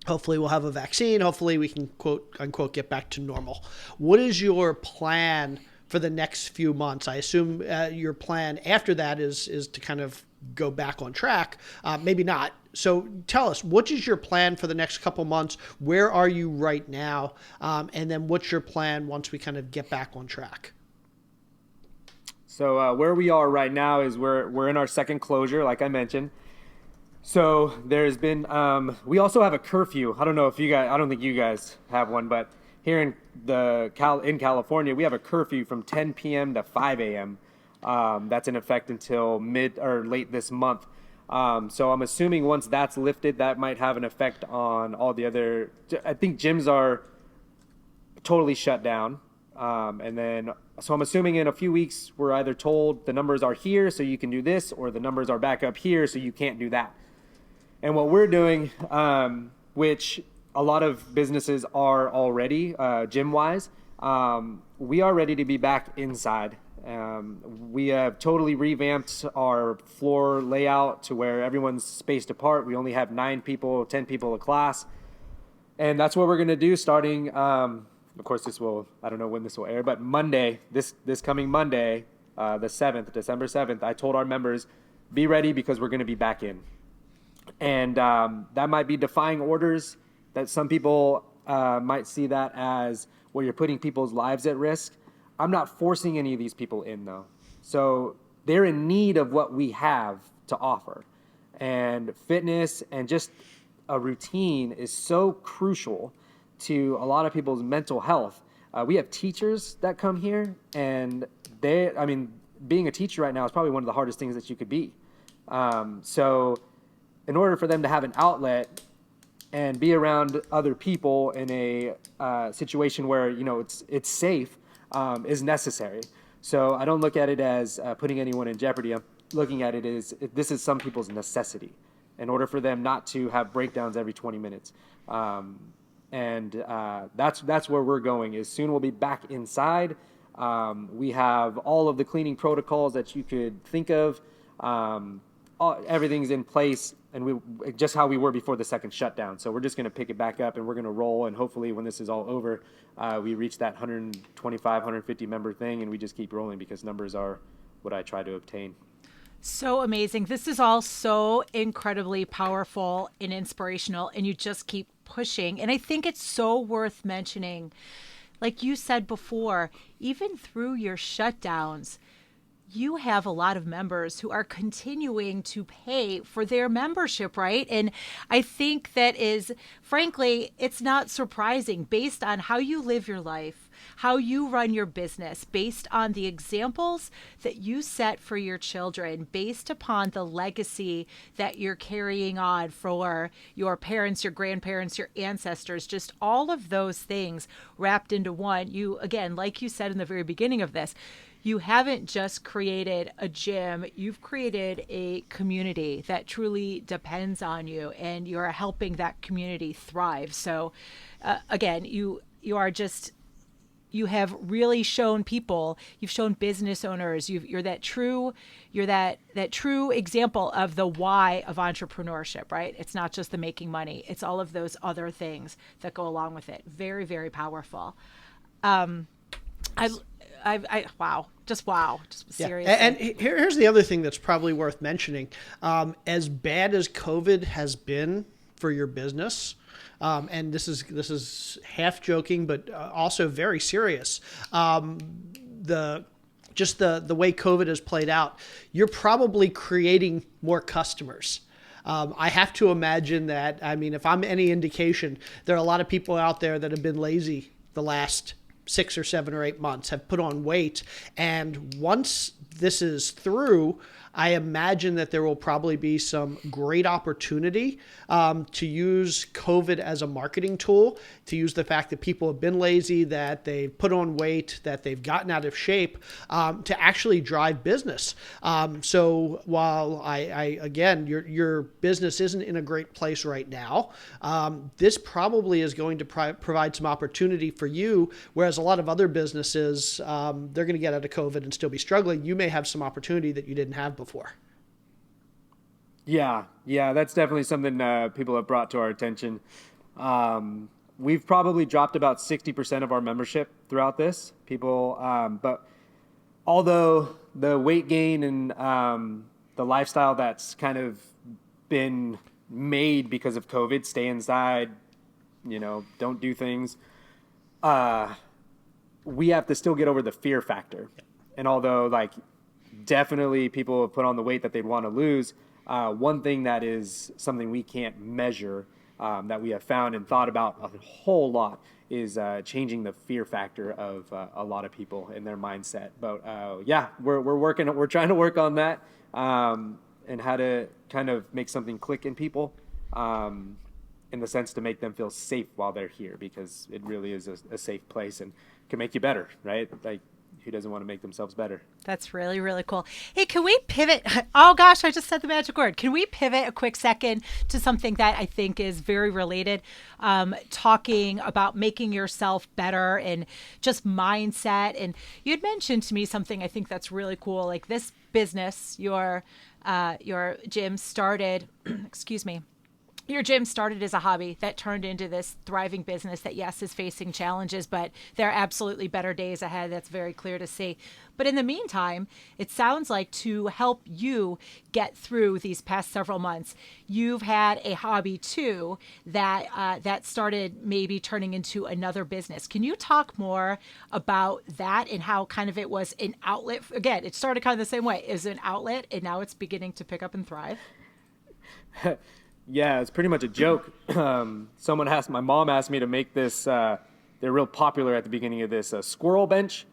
Hopefully we'll have a vaccine. Hopefully we can, quote unquote, get back to normal. What is your plan for the next few months? I assume your plan after that is to kind of go back on track. Maybe not. So tell us, what is your plan for the next couple months? Where are you right now? And then what's your plan once we kind of get back on track? So where we are right now is we're in our second closure, like I mentioned. So there's been, we also have a curfew. I don't think you guys have one, but here in California, we have a curfew from 10 p.m. to 5 a.m. That's in effect until mid or late this month. So I'm assuming once that's lifted, that might have an effect on all the other, I think gyms are totally shut down. So I'm assuming in a few weeks, we're either told the numbers are here, so you can do this, or the numbers are back up here, so you can't do that. And what we're doing, which a lot of businesses are already, gym-wise, we are ready to be back inside. We have totally revamped our floor layout to where everyone's spaced apart. We only have 9 people, 10 people a class. And that's what we're going to do starting, of course, I don't know when this will air, but Monday, this coming Monday, the 7th, December 7th, I told our members, be ready because we're going to be back in. And that might be defying orders, that some people might see that as where you're putting people's lives at risk. I'm not forcing any of these people in, though. So they're in need of what we have to offer. And fitness and just a routine is so crucial to a lot of people's mental health. We have teachers that come here, and being a teacher right now is probably one of the hardest things that you could be. So in order for them to have an outlet and be around other people in a situation where, it's safe, is necessary. So I don't look at it as putting anyone in jeopardy. I'm looking at it as this is some people's necessity in order for them not to have breakdowns every 20 minutes. That's where we're going. Is soon we'll be back inside. We have all of the cleaning protocols that you could think of. Everything's in place, and we just how we were before the second shutdown. So we're just going to pick it back up, and we're going to roll. And hopefully, when this is all over, we reach that 125, 150 member thing, and we just keep rolling because numbers are what I try to obtain. So amazing. This is all so incredibly powerful and inspirational, and you just keep pushing. And I think it's so worth mentioning, like you said before, even through your shutdowns, you have a lot of members who are continuing to pay for their membership, right? And I think that is, frankly, it's not surprising based on how you live your life, how you run your business, based on the examples that you set for your children, based upon the legacy that you're carrying on for your parents, your grandparents, your ancestors, just all of those things wrapped into one. You, again, like you said in the very beginning of this, you haven't just created a gym, you've created a community that truly depends on you, and you're helping that community thrive. So again, you have really shown people, you've shown business owners, you're that true example of the why of entrepreneurship, right? It's not just the making money, it's all of those other things that go along with it. Very, very powerful. Wow, just seriously. And here's the other thing that's probably worth mentioning. As bad as COVID has been for your business, and this is half joking, but also very serious. The way COVID has played out, you're probably creating more customers. I have to imagine that, I mean, if I'm any indication, there are a lot of people out there that have been lazy the last 6 or 7 or 8 months, have put on weight. And once this is through, I imagine that there will probably be some great opportunity to use COVID as a marketing tool, to use the fact that people have been lazy, that they've put on weight, that they've gotten out of shape, to actually drive business. So while I again, your business isn't in a great place right now, this probably is going to provide some opportunity for you, whereas a lot of other businesses, they're going to get out of COVID and still be struggling. You may have some opportunity that you didn't have before. Yeah, that's definitely something people have brought to our attention. We've probably dropped about 60% of our membership throughout this. But although the weight gain and the lifestyle that's kind of been made because of COVID, stay inside, don't do things, we have to still get over the fear factor. And although definitely people have put on the weight that they'd want to lose, one thing that is something we can't measure, that we have found and thought about a whole lot, is changing the fear factor of a lot of people in their mindset. But we're trying to work on that, and how to kind of make something click in people, in the sense to make them feel safe while they're here, because it really is a safe place and can make you better, right? Who doesn't want to make themselves better? That's really, really cool. Hey, can we pivot? Oh gosh, I just said the magic word. Can we pivot a quick second to something that I think is very related? Talking about making yourself better and just mindset. And you had mentioned to me something I think that's really cool. Like this business, your gym started, excuse me. Your gym started as a hobby that turned into this thriving business that, yes, is facing challenges, but there are absolutely better days ahead. That's very clear to see. But in the meantime, it sounds like to help you get through these past several months, you've had a hobby too that started maybe turning into another business. Can you talk more about that and how kind of it was an outlet? Again, it started kind of the same way. It was an outlet, and now it's beginning to pick up and thrive. Yeah, it's pretty much a joke. My mom asked me to make this, they're real popular at the beginning of this, squirrel bench.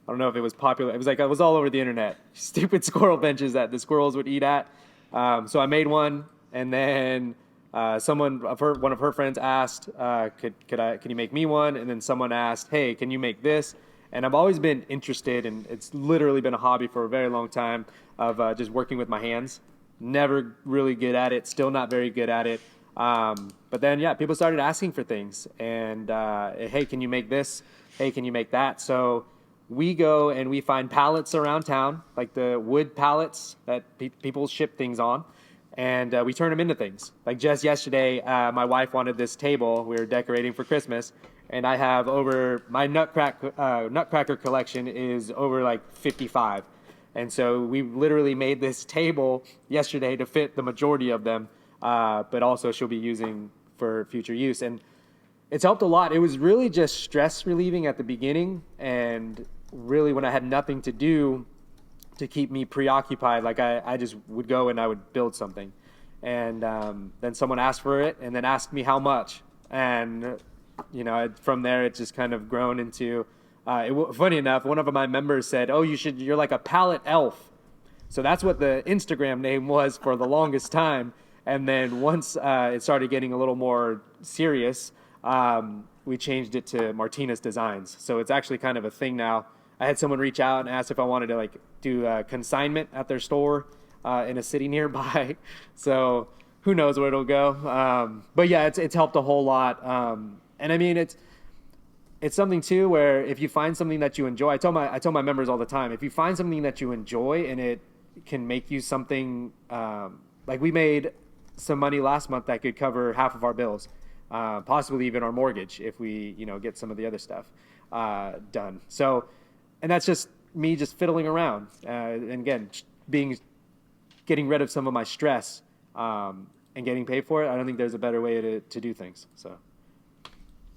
I don't know if it was popular. It was all over the internet. Stupid squirrel benches that the squirrels would eat at. So I made one, and then one of her friends asked, can you make me one? And then someone asked, hey, can you make this? And I've always been interested, and it's literally been a hobby for a very long time of just working with my hands. Never really good at it, still not very good at it. But then, yeah, people started asking for things. And, hey, can you make this? Hey, can you make that? So we go and we find pallets around town, like the wood pallets that people ship things on. And we turn them into things. Like just yesterday, my wife wanted this table. We were decorating for Christmas. And I have over, my nutcracker collection is over like 55. And so we literally made this table yesterday to fit the majority of them, but also she'll be using for future use. And it's helped a lot. It was really just stress relieving at the beginning. And really when I had nothing to do to keep me preoccupied, like I just would go and I would build something. And then someone asked for it and then asked me how much. And from there, it's just kind of grown into, funny enough, one of my members said, oh, you're like a pallet elf. So that's what the Instagram name was for the longest time. And then once it started getting a little more serious, we changed it to Martinez Designs. So it's actually kind of a thing now. I had someone reach out and ask if I wanted to do a consignment at their store in a city nearby. So who knows where it'll go. But yeah, it's helped a whole lot. And I mean, it's something too where if you find something that you enjoy, I tell my members all the time, if you find something that you enjoy and it can make you something, like we made some money last month that could cover half of our bills, possibly even our mortgage if we get some of the other stuff done. So, and that's just me just fiddling around, and again getting rid of some of my stress and getting paid for it. I don't think there's a better way to do things. So.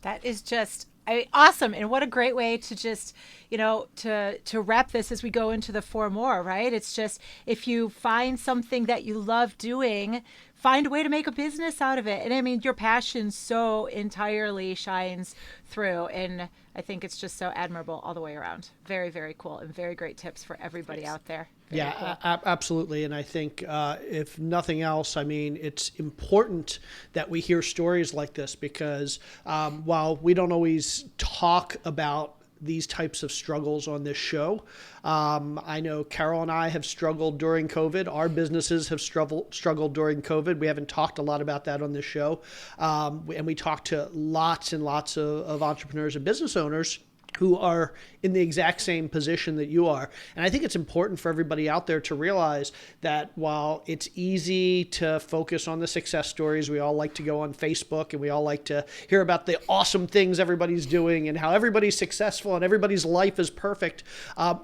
That is just awesome. And what a great way to just, to wrap this as we go into the 4 more, right? It's just, if you find something that you love doing, find a way to make a business out of it. And I mean, your passion so entirely shines through. And I think it's just so admirable all the way around. Very, very cool. And very great tips for everybody out there. Very cool. Absolutely. And I think if nothing else, I mean, it's important that we hear stories like this because while we don't always talk about these types of struggles on this show. I know Carol and I have struggled during COVID. Our businesses have struggled during COVID. We haven't talked a lot about that on this show. And we talked to lots and lots of entrepreneurs and business owners who are in the exact same position that you are. And I think it's important for everybody out there to realize that while it's easy to focus on the success stories, we all like to go on Facebook and we all like to hear about the awesome things everybody's doing and how everybody's successful and everybody's life is perfect.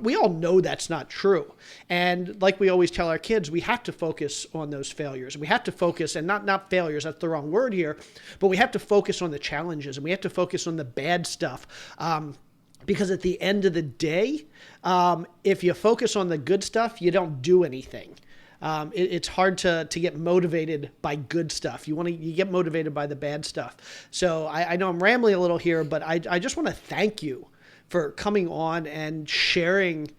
We all know that's not true. And like we always tell our kids, we have to focus on those failures. We have to focus, and not failures, that's the wrong word here, but we have to focus on the challenges and we have to focus on the bad stuff. Because at the end of the day, if you focus on the good stuff, you don't do anything. It's hard to get motivated by good stuff. You get motivated by the bad stuff. So I know I'm rambling a little here, but I just want to thank you for coming on and sharing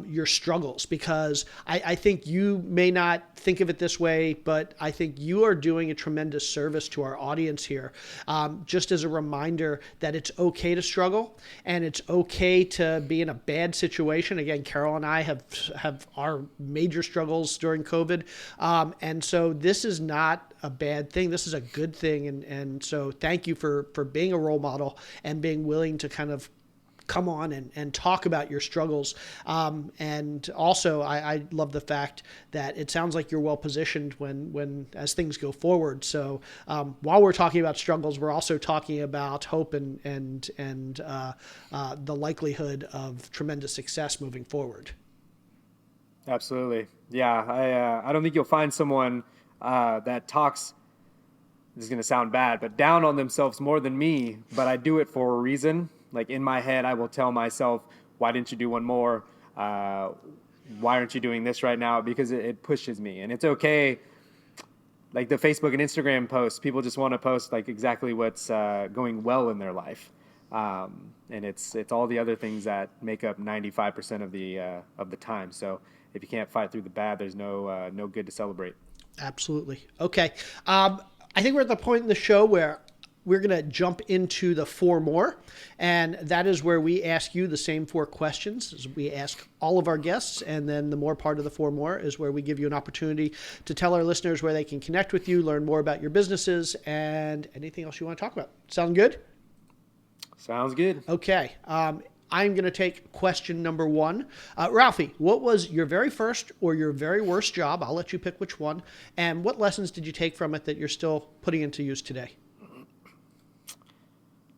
your struggles, because I think you may not think of it this way, but I think you are doing a tremendous service to our audience here. Just as a reminder that it's okay to struggle and it's okay to be in a bad situation. Again, Carol and I have our major struggles during COVID. And so this is not a bad thing. This is a good thing. And so thank you for being a role model and being willing to kind of come on and talk about your struggles. And also, I love the fact that it sounds like you're well positioned when as things go forward. So while we're talking about struggles, we're also talking about hope and the likelihood of tremendous success moving forward. Absolutely. Yeah. I don't think you'll find someone that talks, this is going to sound bad, but down on themselves more than me, but I do it for a reason. Like in my head, I will tell myself, why didn't you do one more? Why aren't you doing this right now? Because it pushes me. And it's okay. Like the Facebook and Instagram posts, people just want to post like exactly what's going well in their life. And it's all the other things that make up 95% of the time. So if you can't fight through the bad, there's no good to celebrate. Absolutely. Okay. I think we're at the point in the show where we're going to jump into the 4 more. And that is where we ask you the same 4 questions as we ask all of our guests. And then the more part of the 4 more is where we give you an opportunity to tell our listeners where they can connect with you, learn more about your businesses, and anything else you want to talk about. Sound good? Sounds good. Okay. I'm going to take question number 1. Ralphie, what was your very first or your very worst job? I'll let you pick which one. And what lessons did you take from it that you're still putting into use today?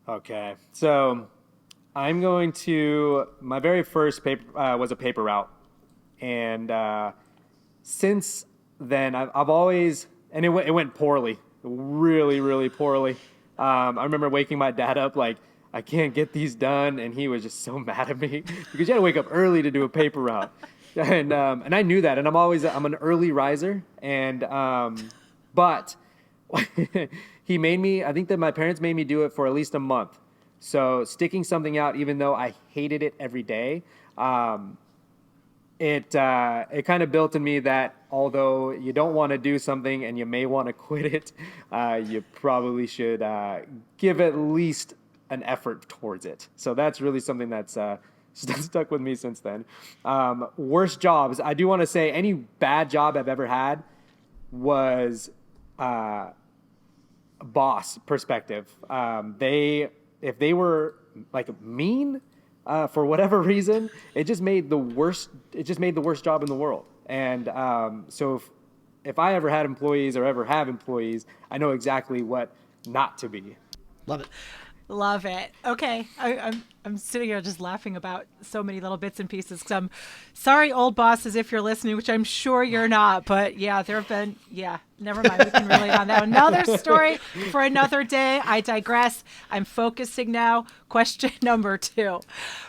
Okay. So I'm going to, my very first paper was a paper route. And since then, I've always, and it went poorly, really, really poorly. I remember waking my dad up like, I can't get these done, and he was just so mad at me because you had to wake up early to do a paper route, and I knew that, and I'm an early riser, and but he made me. I think that my parents made me do it for at least a month. So sticking something out, even though I hated it every day, it kind of built in me that although you don't want to do something and you may want to quit it, you probably should give at least an effort towards it. So that's really something that's stuck with me since then. Worst jobs. I do want to say any bad job I've ever had was boss perspective. If they were like mean for whatever reason, it just made the worst job in the world. And so if I ever had employees or ever have employees, I know exactly what not to be. Love it. Love it. Okay. I'm sitting here just laughing about so many little bits and pieces. 'Cause I'm sorry, old bosses, if you're listening, which I'm sure you're not. But yeah, there have been, never mind. We can relate on that. Another story for another day. I digress. I'm focusing now. Question number 2.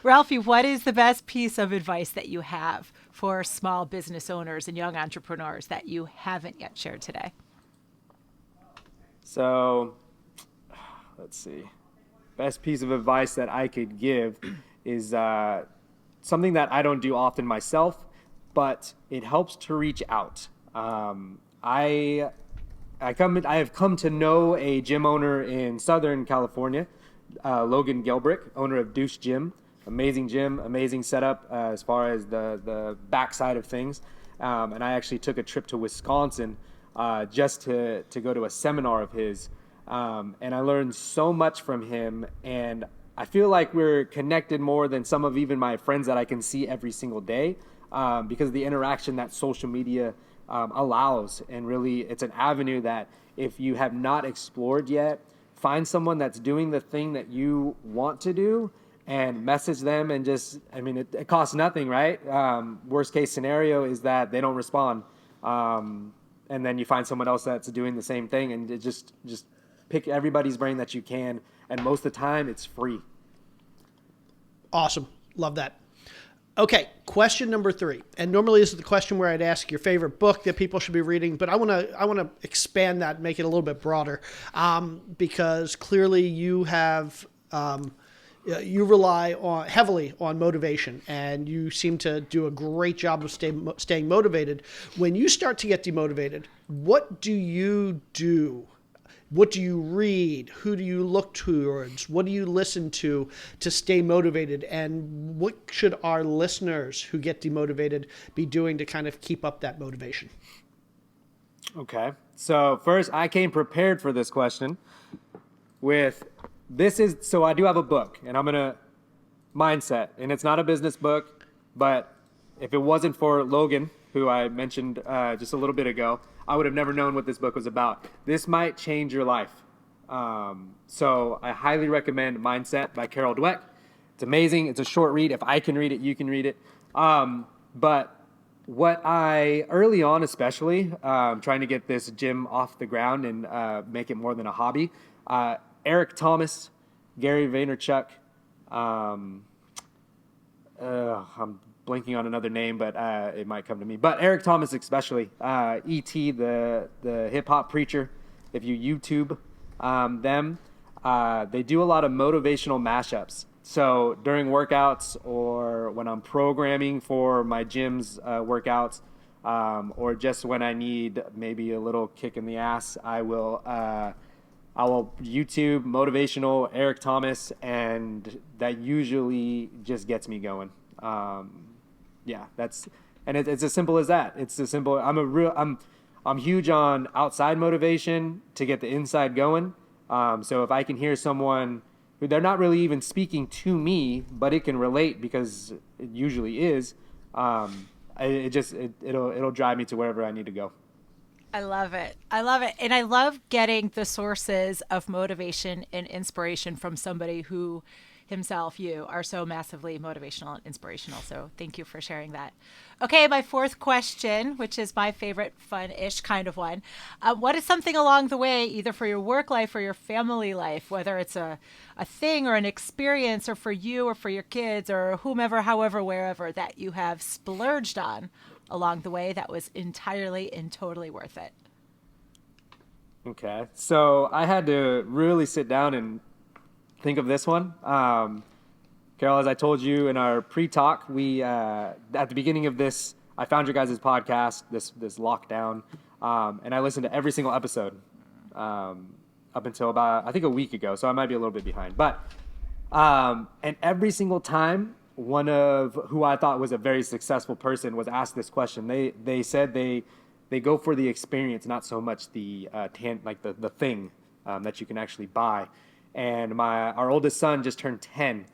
Ralphie, what is the best piece of advice that you have for small business owners and young entrepreneurs that you haven't yet shared today? So let's see. Best piece of advice that I could give is something that I don't do often myself, but it helps to reach out. I have come to know a gym owner in Southern California, Logan Gelbrick, owner of Deuce Gym. Amazing gym, amazing setup as far as the backside of things. And I actually took a trip to Wisconsin just to go to a seminar of his. And I learned so much from him, and I feel like we're connected more than some of even my friends that I can see every single day, because of the interaction that social media allows. And really, it's an avenue that if you have not explored yet, find someone that's doing the thing that you want to do and message them. And just, it costs nothing, right? Worst case scenario is that they don't respond. And then you find someone else that's doing the same thing, and it just pick everybody's brain that you can, and most of the time it's free. Awesome. Love that. Okay, question number 3. And normally this is the question where I'd ask your favorite book that people should be reading, but I want to expand that and make it a little bit broader, because clearly you have you rely heavily on motivation, and you seem to do a great job of staying motivated. When you start to get demotivated, what do you do? What do you read? Who do you look towards? What do you listen to stay motivated? And what should our listeners who get demotivated be doing to kind of keep up that motivation? Okay. So first, I came prepared for this question so I do have a book, and I'm going to mindset, and it's not a business book, but if it wasn't for Logan, who I mentioned just a little bit ago, I would have never known what this book was about. This might change your life. So I highly recommend Mindset by Carol Dweck. It's amazing. It's a short read. If I can read it, you can read it. But what I, early on especially, trying to get this gym off the ground and make it more than a hobby, Eric Thomas, Gary Vaynerchuk, I'm blanking on another name, but it might come to me. But Eric Thomas especially, E.T., the hip-hop preacher, if you YouTube them, they do a lot of motivational mashups. So during workouts, or when I'm programming for my gym's workouts, or just when I need maybe a little kick in the ass, I will I will YouTube motivational Eric Thomas, and that usually just gets me going. Yeah, it's as simple as that. It's as simple. I'm huge on outside motivation to get the inside going. So if I can hear someone who they're not really even speaking to me, but it can relate because it usually is, it'll drive me to wherever I need to go. I love it. I love it. And I love getting the sources of motivation and inspiration from somebody who himself, you, are so massively motivational and inspirational. So thank you for sharing that. Okay, my fourth question, which is my favorite fun-ish kind of one. What is something along the way, either for your work life or your family life, whether it's a thing or an experience or for you or for your kids or whomever, however, wherever, that you have splurged on along the way that was entirely and totally worth it? Okay, so I had to really sit down and think of this one. Carol, as I told you in our pre-talk, we at the beginning of this, I found your guys' podcast, this lockdown, and I listened to every single episode up until about, I think, a week ago, so I might be a little bit behind. But and every single time, one of who I thought was a very successful person was asked this question. They said they go for the experience, not so much the the thing that you can actually buy. And our oldest son just turned 10,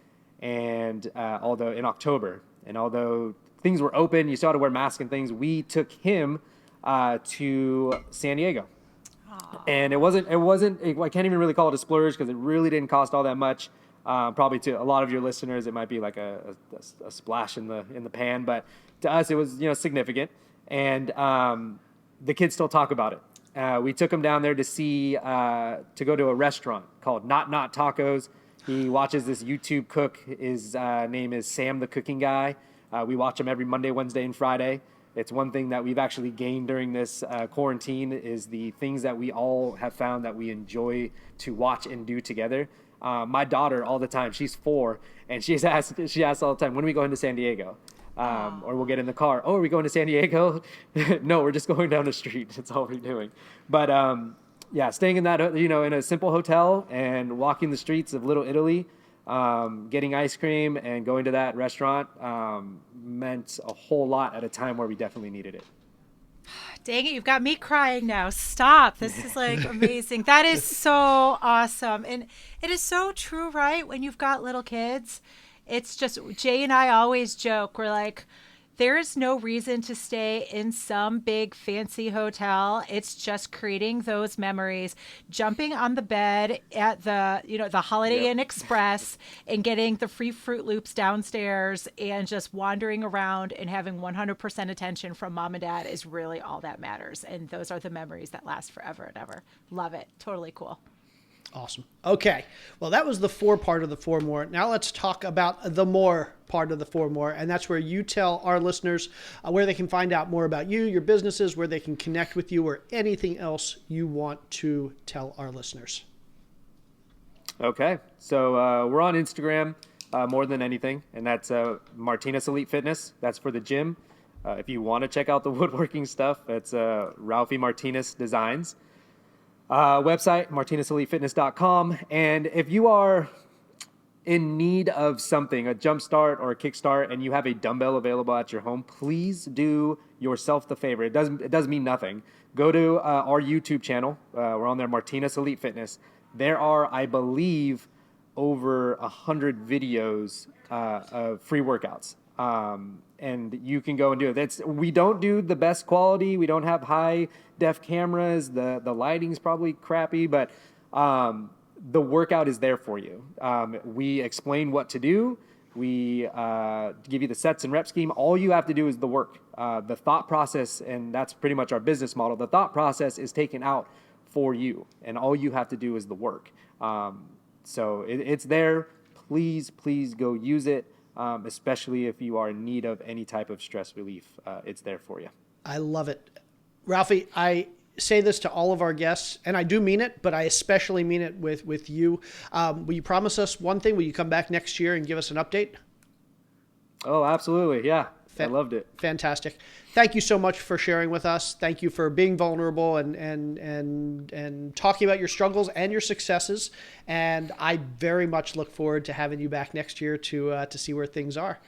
and although in October, and although things were open, you still had to wear masks and things, we took him to San Diego. Aww. And I can't even really call it a splurge because it really didn't cost all that much. Probably to a lot of your listeners, it might be like a splash in the pan, but to us, it was significant. And the kids still talk about it. We took him down there to go to a restaurant called Not Tacos. He watches this YouTube cook. His name is Sam, the cooking guy. We watch him every Monday, Wednesday, and Friday. It's one thing that we've actually gained during this quarantine is the things that we all have found that we enjoy to watch and do together. My daughter, all the time, she's 4, and she asks all the time, when are we going to San Diego? Or we'll get in the car. Oh, are we going to San Diego? No, we're just going down the street. That's all we're doing. But yeah, staying in that, in a simple hotel and walking the streets of Little Italy, getting ice cream and going to that restaurant meant a whole lot at a time where we definitely needed it. Dang it, you've got me crying now. Stop. This is like amazing. That is so awesome. And it is so true, right? When you've got little kids, it's just, Jay and I always joke, we're like, there is no reason to stay in some big fancy hotel. It's just creating those memories, jumping on the bed at the Holiday Inn Express and getting the free Fruit Loops downstairs and just wandering around and having 100% attention from mom and dad is really all that matters. And those are the memories that last forever and ever. Love it. Totally cool. Awesome. Okay. Well, that was the 4 part of the 4 more. Now let's talk about the more part of the 4 more. And that's where you tell our listeners where they can find out more about you, your businesses, where they can connect with you, or anything else you want to tell our listeners. Okay. So we're on Instagram more than anything, and that's Martinez Elite Fitness. That's for the gym. If you want to check out the woodworking stuff, it's Ralphie Martinez Designs. Website, martinezelitefitness.com. And if you are in need of something, a jump start or a kickstart, and you have a dumbbell available at your home, please do yourself the favor. It does mean nothing. Go to our YouTube channel. We're on there, Martinez Elite Fitness. There are, I believe, over 100 videos of free workouts. And you can go and do it. We don't do the best quality. We don't have high def cameras. The lighting's probably crappy, but the workout is there for you. We explain what to do. We give you the sets and rep scheme. All you have to do is the work. The thought process, and that's pretty much our business model. The thought process is taken out for you, and all you have to do is the work. So it's there. Please go use it. Especially if you are in need of any type of stress relief, it's there for you. I love it. Ralphie, I say this to all of our guests, and I do mean it, but I especially mean it with you. Will you promise us one thing? Will you come back next year and give us an update? Oh, absolutely. Yeah. I loved it. Fantastic. Thank you so much for sharing with us. Thank you for being vulnerable and talking about your struggles and your successes. And I very much look forward to having you back next year to see where things are.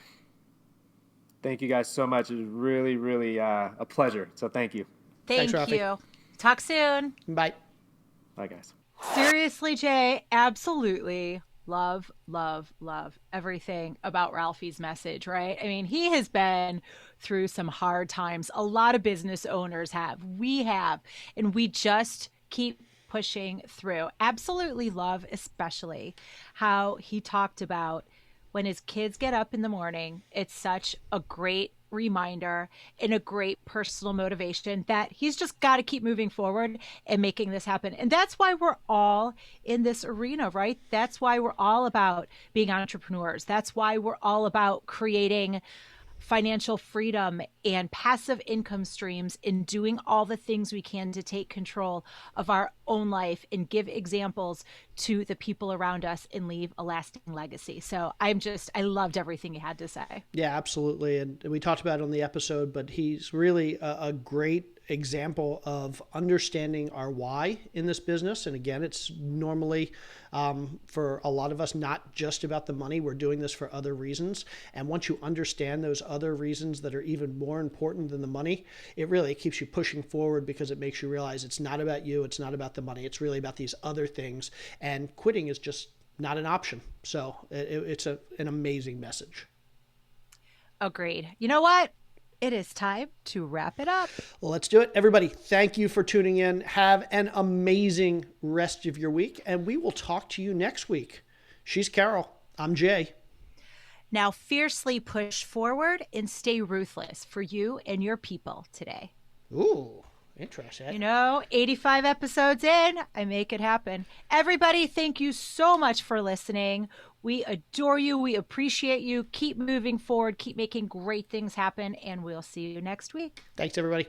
Thank you guys so much. It was really, really a pleasure. So thank you. Thanks, Ralphie. you. Talk soon. Bye. Bye, guys. Seriously, Jay, absolutely love everything about Ralphie's message, right? I mean, he has been through some hard times. A lot of business owners have. We have. And we just keep pushing through. Absolutely love, especially how he talked about when his kids get up in the morning. It's such a great reminder and a great personal motivation that he's just got to keep moving forward and making this happen. And that's why we're all in this arena, right? That's why we're all about being entrepreneurs. That's why we're all about creating financial freedom and passive income streams and doing all the things we can to take control of our own life and give examples to the people around us and leave a lasting legacy. So I loved everything he had to say. Yeah, absolutely. And we talked about it on the episode, but he's really a great example of understanding our why in this business. And again, it's normally for a lot of us, not just about the money. We're doing this for other reasons. And once you understand those other reasons that are even more important than the money, it really keeps you pushing forward because it makes you realize it's not about you. It's not about the money. It's really about these other things. And quitting is just not an option. So it's an amazing message. Agreed. You know what? It is time to wrap it up. Well, let's do it. Everybody, thank you for tuning in. Have an amazing rest of your week, and we will talk to you next week. She's Carol. I'm Jay. Now fiercely push forward and stay ruthless for you and your people today. Ooh, interesting. 85 episodes in, I make it happen. Everybody, thank you so much for listening. We adore you. We appreciate you. Keep moving forward. Keep making great things happen. And we'll see you next week. Thanks, everybody.